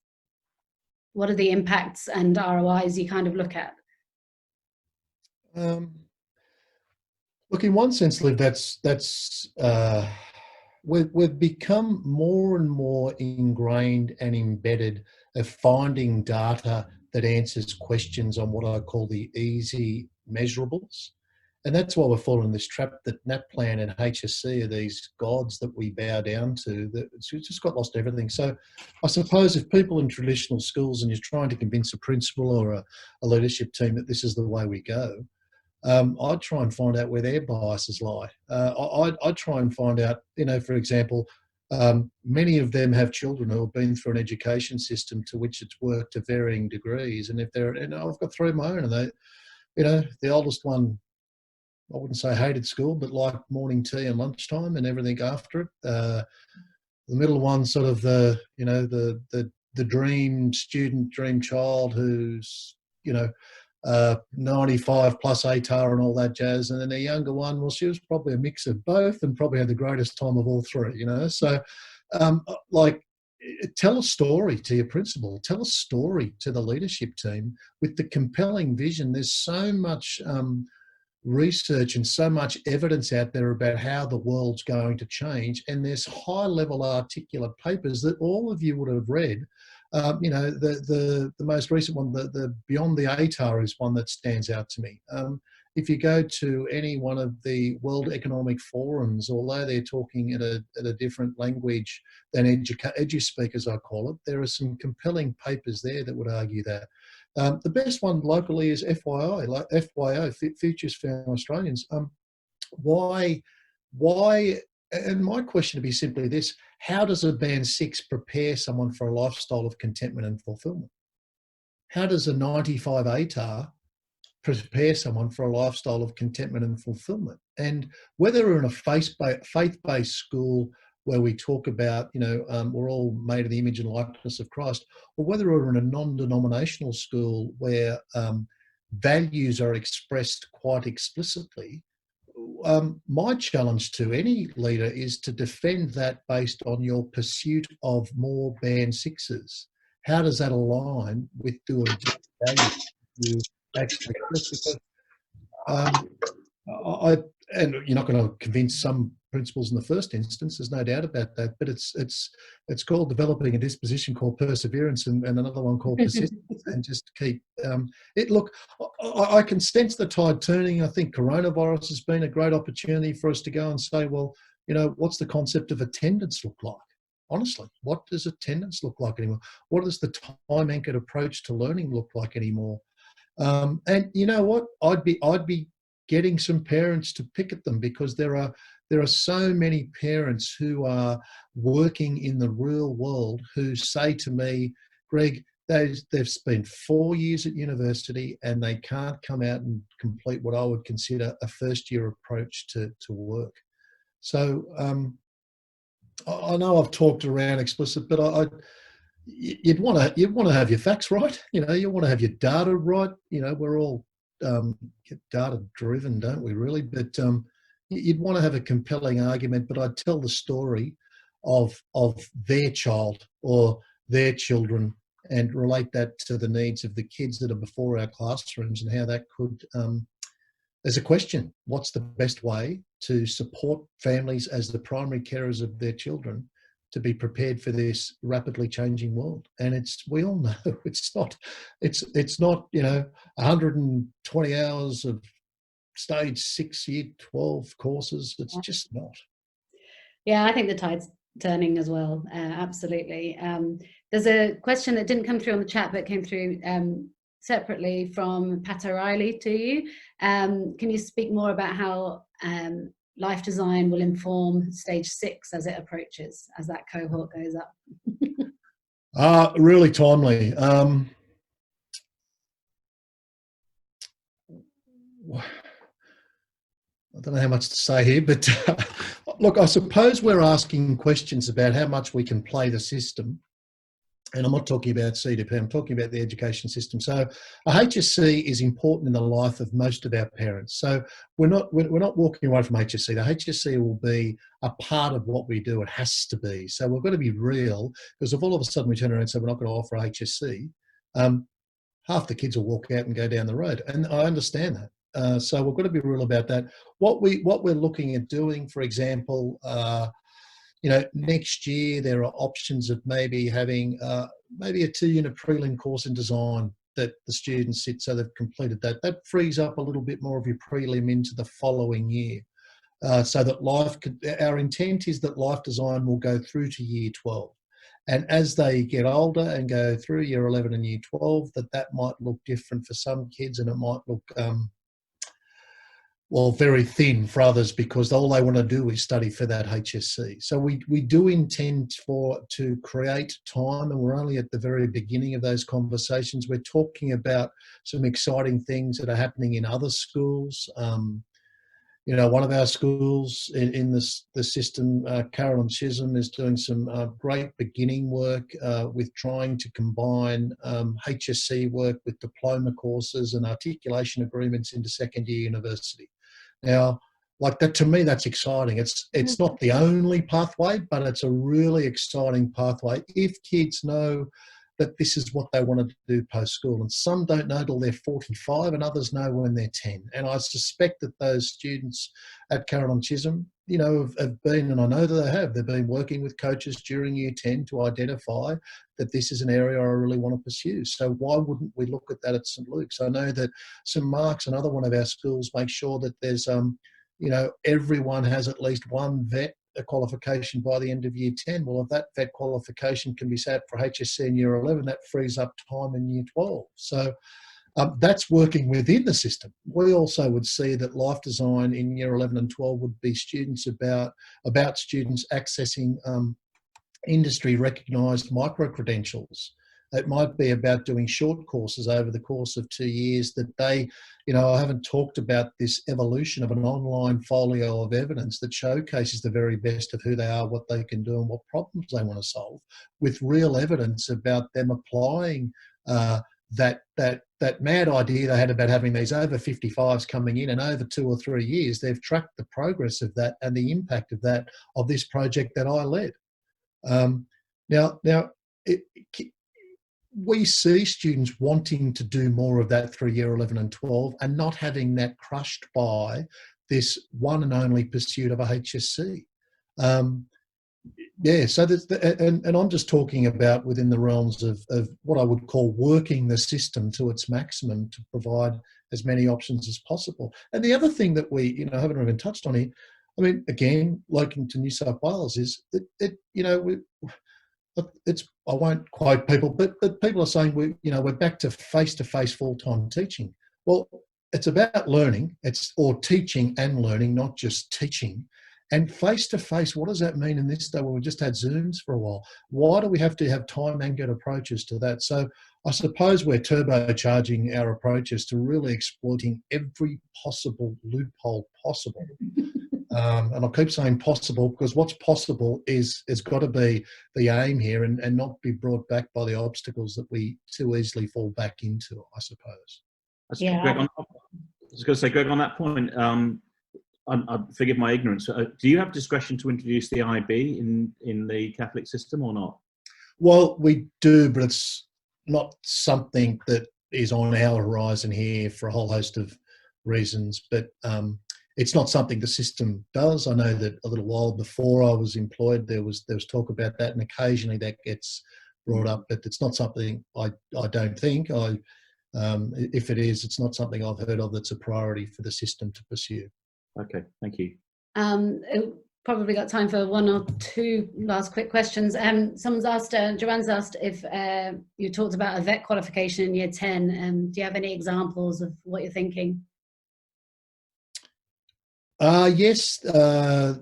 What are the impacts and ROIs you kind of look at? Look, in one sense, Liv, we've become more and more ingrained and embedded of finding data that answers questions on what I call the easy measurables. And that's why we're falling this trap that NAPLAN and HSC are these gods that we bow down to. It's just got lost everything. So I suppose if people in traditional schools and you're trying to convince a principal or a leadership team that this is the way we go, I'd try and find out where their biases lie. I'd try and find out, you know, for example, many of them have children who have been through an education system to which it's worked to varying degrees. And if they're, you know, I've got 3 of my own, and they, you know, the oldest one, I wouldn't say hated school, but liked morning tea and lunchtime and everything after it. The middle one, sort of the, you know, the dream student, dream child who's you know, 95 plus ATAR and all that jazz. And then the younger one, well, she was probably a mix of both and probably had the greatest time of all three, you know. So, like, tell a story to your principal, tell a story to the leadership team with the compelling vision. There's so much research and so much evidence out there about how the world's going to change. And there's high level articulate papers that all of you would have read. You know, the most recent one, the Beyond the ATAR is one that stands out to me. If you go to any one of the World Economic Forums, although they're talking at a different language than edu speakers, I call it, there are some compelling papers there that would argue that. The best one locally is FYI, like FYO, Futures for Australians. Why, and my question would be simply this: how does a Band 6 prepare someone for a lifestyle of contentment and fulfillment? How does a 95 ATAR prepare someone for a lifestyle of contentment and fulfillment? And whether we're in a faith-based school where we talk about, you know, we're all made in the image and likeness of Christ, or whether we're in a non-denominational school where values are expressed quite explicitly, my challenge to any leader is to defend that based on your pursuit of more Band 6s. How does that align with doing values you actually express? Because and you're not going to convince some principals in the first instance, there's no doubt about that, but it's called developing a disposition called perseverance, and another one called persistence, and just keep look, I can sense the tide turning. I think coronavirus has been a great opportunity for us to go and say, well, you know, what's the concept of attendance look like? Honestly, what does attendance look like anymore? What does the time anchored approach to learning look like anymore? And you know what, I'd be getting some parents to pick at them, because there are so many parents who are working in the real world who say to me, Greg, they've spent 4 years at university and they can't come out and complete what I would consider a first year approach to work. So I know I've talked around explicit, but you'd want to have your facts right. You know, you want to have your data right. You know, we're all data driven, don't we, really? But you'd want to have a compelling argument, but I'd tell the story of their child or their children and relate that to the needs of the kids that are before our classrooms, and how that could, there's a question: what's the best way to support families as the primary carers of their children to be prepared for this rapidly changing world? And we all know it's not, you know, 120 hours of stage 6 year 12 courses. It's just not. Yeah, I think the tide's turning as well. Absolutely. There's a question that didn't come through on the chat, but came through separately from Pat O'Reilly to you. Can you speak more about how life design will inform stage 6 as it approaches, as that cohort goes up? Really timely. I don't know how much to say here, but look, I suppose we're asking questions about how much we can play the system. And I'm not talking about CDP, I'm talking about the education system. So a HSC is important in the life of most of our parents. So we're not walking away from HSC. The HSC will be a part of what we do. It has to be. So we've got to be real, because if all of a sudden we turn around and say we're not going to offer HSC, half the kids will walk out and go down the road. And I understand that. So we've got to be real about that. What we're looking at doing, for example, you know, next year there are options of maybe having maybe a 2-unit prelim course in design that the students sit, so they've completed that. That frees up a little bit more of your prelim into the following year, so that our intent is that life design will go through to year 12. And as they get older and go through year 11 and year 12, that might look different for some kids, and it might look well, very thin for others, because all they want to do is study for that HSC. So we do intend to create time, and we're only at the very beginning of those conversations. We're talking about some exciting things that are happening in other schools. You one of our schools in the system, Carolyn Chisholm, is doing some great beginning work with trying to combine HSC work with diploma courses and articulation agreements into second year university. Now, like that, to me, that's exciting. It's not the only pathway, but it's a really exciting pathway if kids know that this is what they wanted to do post-school. And some don't know till they're 45 and others know when they're 10. And I suspect that those students at Carolyn Chisholm, have been, and I know that they've been working with coaches during year 10 to identify that this is an area I really want to pursue. So why wouldn't we look at that at St. Luke's? I know that St. Mark's, another one of our schools, make sure that there's, everyone has at least one vet a qualification by the end of year 10. Well, if that vet qualification can be sat for HSC in year 11, that frees up time in year 12. So that's working within the system. We also would see that life design in year 11 and 12 would be students about students accessing industry recognised micro-credentials. It might be about doing short courses over the course of 2 years that they, I haven't talked about this evolution of an online folio of evidence that showcases the very best of who they are, what they can do and what problems they want to solve, with real evidence about them applying that mad idea they had about having these over 55s coming in, and over 2 or 3 years, they've tracked the progress of that and the impact of that, of this project that I led. We see students wanting to do more of that through year 11 and 12 and not having that crushed by this one and only pursuit of a HSC. So there's and I'm just talking about within the realms of what I would call working the system to its maximum to provide as many options as possible. And the other thing that we, haven't even touched on here, I mean, again, looking to New South Wales, is I won't quote people, but people are saying we're back to face-to-face full-time teaching. Well, it's about learning, or teaching and learning, not just teaching. And face-to-face, what does that mean in this day where we just had Zooms for a while? Why do we have to have time-anchored approaches to that? So I suppose we're turbocharging our approaches to really exploiting every possible loophole possible. And I'll keep saying possible because what's possible is got to be the aim here, and not be brought back by the obstacles that we too easily fall back into, I suppose. Yeah. Greg, I was going to say, Greg, on that point, forgive my ignorance. Do you have discretion to introduce the IB in the Catholic system or not? Well, we do, but it's not something that is on our horizon here for a whole host of reasons. But it's not something the system does. I know that a little while before I was employed, there was talk about that, and occasionally that gets brought up, but it's not something I don't think. If it is, it's not something I've heard of that's a priority for the system to pursue. Okay, thank you. Probably got time for one or two last quick questions. Someone's asked, Joanne's asked if you talked about a vet qualification in year 10. Do you have any examples of what you're thinking? Yes, the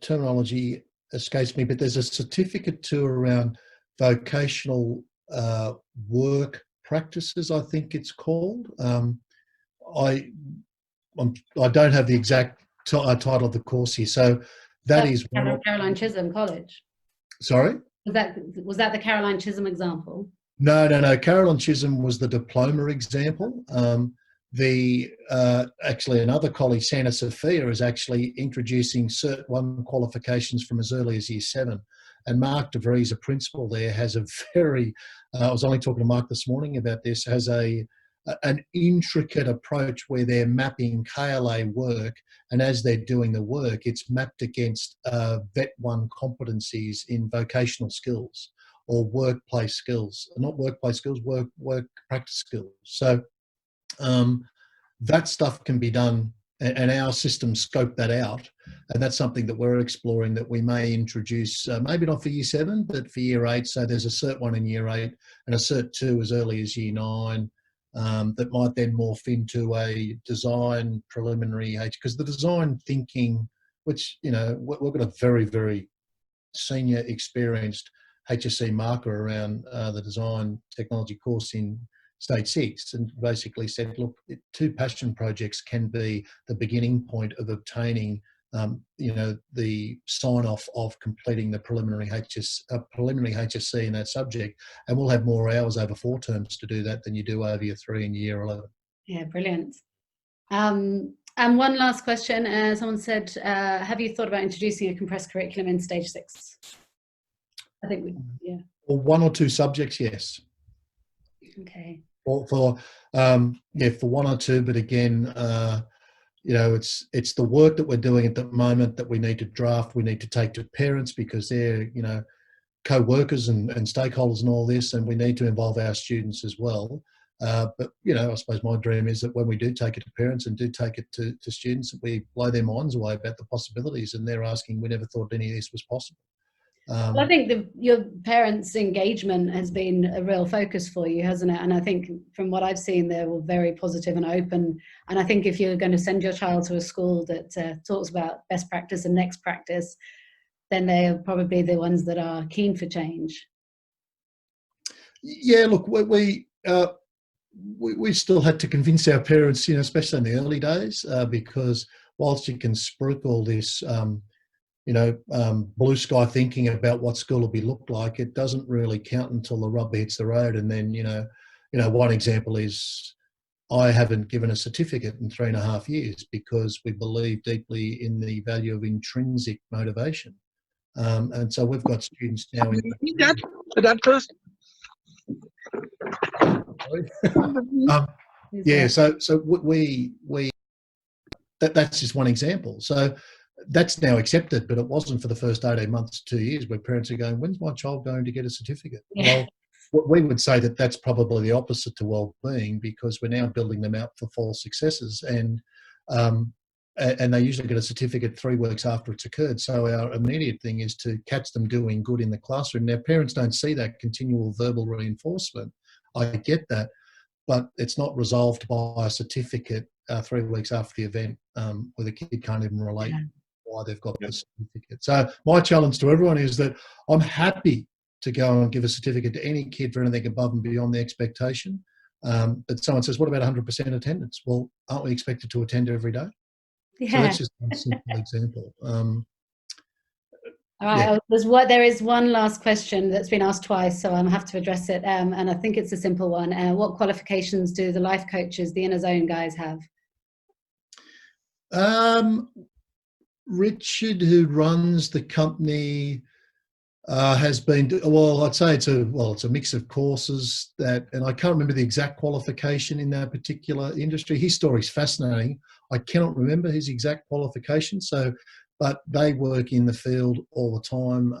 terminology escapes me, but there's a certificate too around vocational work practices, I think it's called. I don't have the exact title of the course here, so that is Caroline Chisholm College. Sorry? Was that the Caroline Chisholm example? No. Caroline Chisholm was the diploma example. Actually another colleague, Santa Sophia, is actually introducing Cert 1 qualifications from as early as year 7. And Mark DeVries, a principal there, has a very, I was only talking to Mark this morning about this, has an intricate approach where they're mapping KLA work, and as they're doing the work, it's mapped against Vet 1 competencies in vocational skills or workplace skills, not workplace skills, work practice skills. So that stuff can be done, and our system scope that out, and that's something that we're exploring, that we may introduce, maybe not for year 7, but for year 8. So there's a Cert 1 in year 8 and a Cert 2 as early as year 9. That might then morph into a design preliminary age, because the design thinking, which, we've got a very, very senior experienced HSC marker around the design technology course in stage 6, and basically said, look, 2 passion projects can be the beginning point of obtaining the sign-off of completing the preliminary HSC in that subject, and we'll have more hours over 4 terms to do that than you do over your 3 in year 11. Yeah, brilliant. And one last question. Someone said, have you thought about introducing a compressed curriculum in stage 6? I think yeah. Or 1 or 2 subjects, yes. Okay. For 1 or 2, but again, it's the work that we're doing at the moment that we need to draft, we need to take to parents, because they're, co-workers and stakeholders and all this, and we need to involve our students as well. But, I suppose my dream is that when we do take it to parents and do take it to students, that we blow their minds away about the possibilities, and they're asking, we never thought any of this was possible. Well, I think your parents' engagement has been a real focus for you, hasn't it? And I think from what I've seen, they're all very positive and open. And I think if you're going to send your child to a school that talks about best practice and next practice, then they're probably the ones that are keen for change. Yeah, look, we still had to convince our parents, especially in the early days, because whilst you can spruik all this, blue sky thinking about what school will look like, it doesn't really count until the rubber hits the road. And then, one example is I haven't given a certificate in 3.5 years because we believe deeply in the value of intrinsic motivation. And so we've got students now. That first. So that's just one example. So that's now accepted, but it wasn't for the first 18 months, 2 years, where parents are going, when's my child going to get a certificate? Yeah. Well, we would say that that's probably the opposite to well-being, because we're now building them out for false successes, and they usually get a certificate 3 weeks after it's occurred. So our immediate thing is to catch them doing good in the classroom. Now, parents don't see that continual verbal reinforcement. I get that, but it's not resolved by a certificate 3 weeks after the event, where the kid can't even relate why they've got the certificate. So my challenge to everyone is that I'm happy to go and give a certificate to any kid for anything above and beyond the expectation. But someone says, what about 100% attendance? Well, aren't we expected to attend every day? Yeah. So that's just one simple example. All right, there is one last question that's been asked twice, so I'll have to address it. And I think it's a simple one. What qualifications do the life coaches, the Inner Zone guys, have? Richard, who runs the company, has been, I'd say it's a mix of courses and I can't remember the exact qualification in that particular industry. His story's fascinating. I cannot remember his exact qualification. But they work in the field all the time.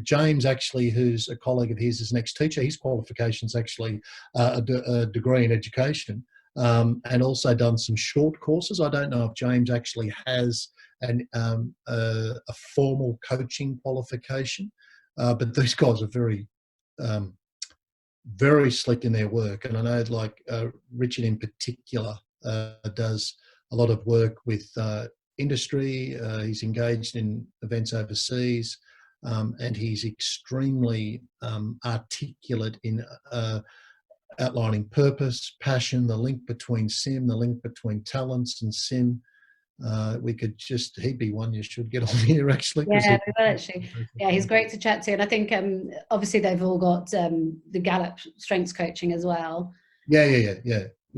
James, actually, who's a colleague of his, is an ex-teacher. His qualification's actually a degree in education, and also done some short courses. I don't know if James actually has a formal coaching qualification, but these guys are very, very slick in their work. And I know, Richard in particular does a lot of work with industry. He's engaged in events overseas, and he's extremely articulate in outlining purpose, passion, the link between SIM, the link between talents and SIM. He'd be one you should get on here, actually. Yeah, we will, actually. Yeah, he's great to chat to. And I think obviously they've all got the Gallup strengths coaching as well. Yeah.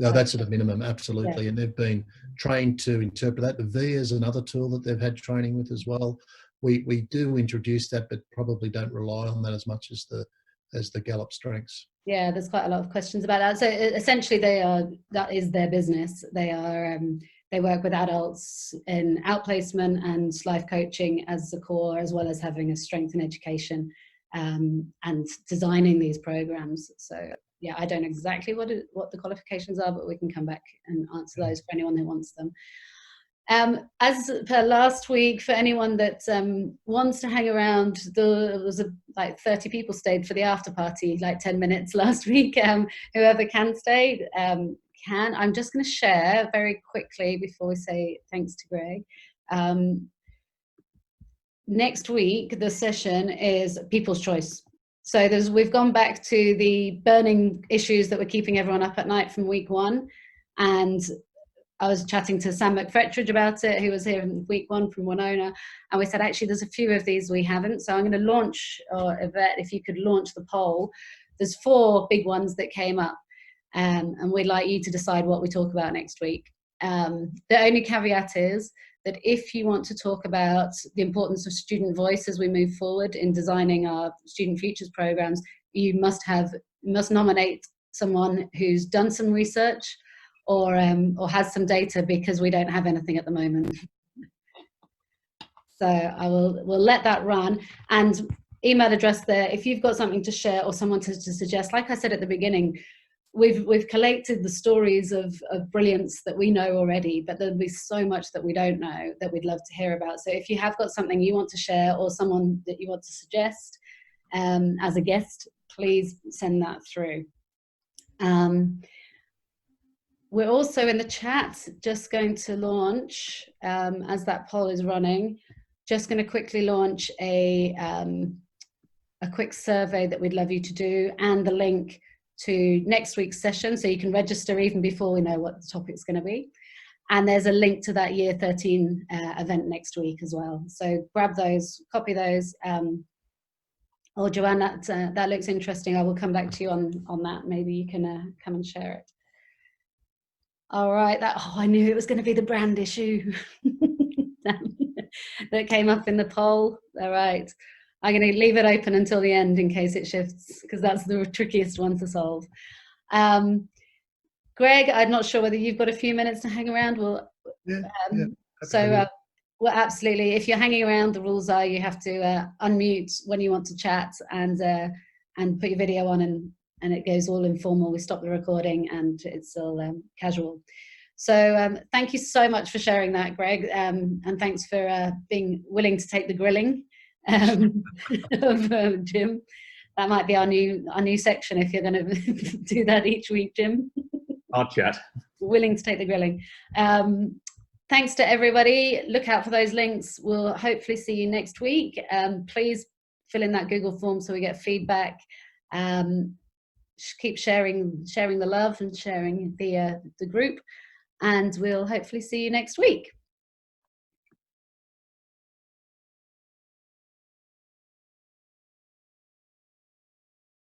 No, that's at a minimum, absolutely. Yeah. And they've been trained to interpret that. The V is another tool that they've had training with as well. We do introduce that, but probably don't rely on that as much as the Gallup strengths. Yeah, there's quite a lot of questions about that. So essentially, that is their business. They work with adults in outplacement and life coaching as the core, as well as having a strength in education and designing these programs. So yeah, I don't know exactly what the qualifications are, but we can come back and answer those for anyone who wants them. As per last week, for anyone that wants to hang around, there was like 30 people stayed for the after party, like 10 minutes last week. Whoever can stay can. I'm just going to share very quickly before we say thanks to Greg. Next week, the session is People's Choice. So we've gone back to the burning issues that were keeping everyone up at night from week 1. And I was chatting to Sam McFetridge about it, who was here in week 1 from Winona. And we said, actually, there's a few of these we haven't. So I'm going to launch, or Yvette, if you could launch the poll. There's 4 big ones that came up. And we'd like you to decide what we talk about next week. The only caveat is that if you want to talk about the importance of student voice as we move forward in designing our Student Futures programs, you must nominate someone who's done some research or has some data, because we don't have anything at the moment. So we'll let that run. And email address there, if you've got something to share or someone to suggest. Like I said at the beginning, we've collected the stories of brilliance that we know already, but there'll be so much that we don't know that we'd love to hear about. So if you have got something you want to share or someone that you want to suggest as a guest, please send that through. We're also in the chat just going to launch, as that poll is running, just going to quickly launch a quick survey that we'd love you to do, and the link to next week's session, so you can register even before we know what the topic's going to be. And there's a link to that Year 13 event next week as well. So grab those, copy those. Oh, Joanne, that looks interesting. I will come back to you on that. Maybe you can come and share it. All right. I knew it was going to be the brand issue that came up in the poll. All right. I'm going to leave it open until the end in case it shifts, because that's the trickiest one to solve. Greg, I'm not sure whether you've got a few minutes to hang around. Well, absolutely. If you're hanging around, the rules are you have to unmute when you want to chat and put your video on, and it goes all informal. We stop the recording and it's all casual. So thank you so much for sharing that, Greg, and thanks for being willing to take the grilling of Jim. That might be our new section if you're going to do that each week, Jim. I'll chat. Willing to take the grilling. Thanks to everybody. Look out for those links. We'll hopefully see you next week. Please fill in that Google form so we get feedback. Keep sharing the love and sharing the group, and we'll hopefully see you next week.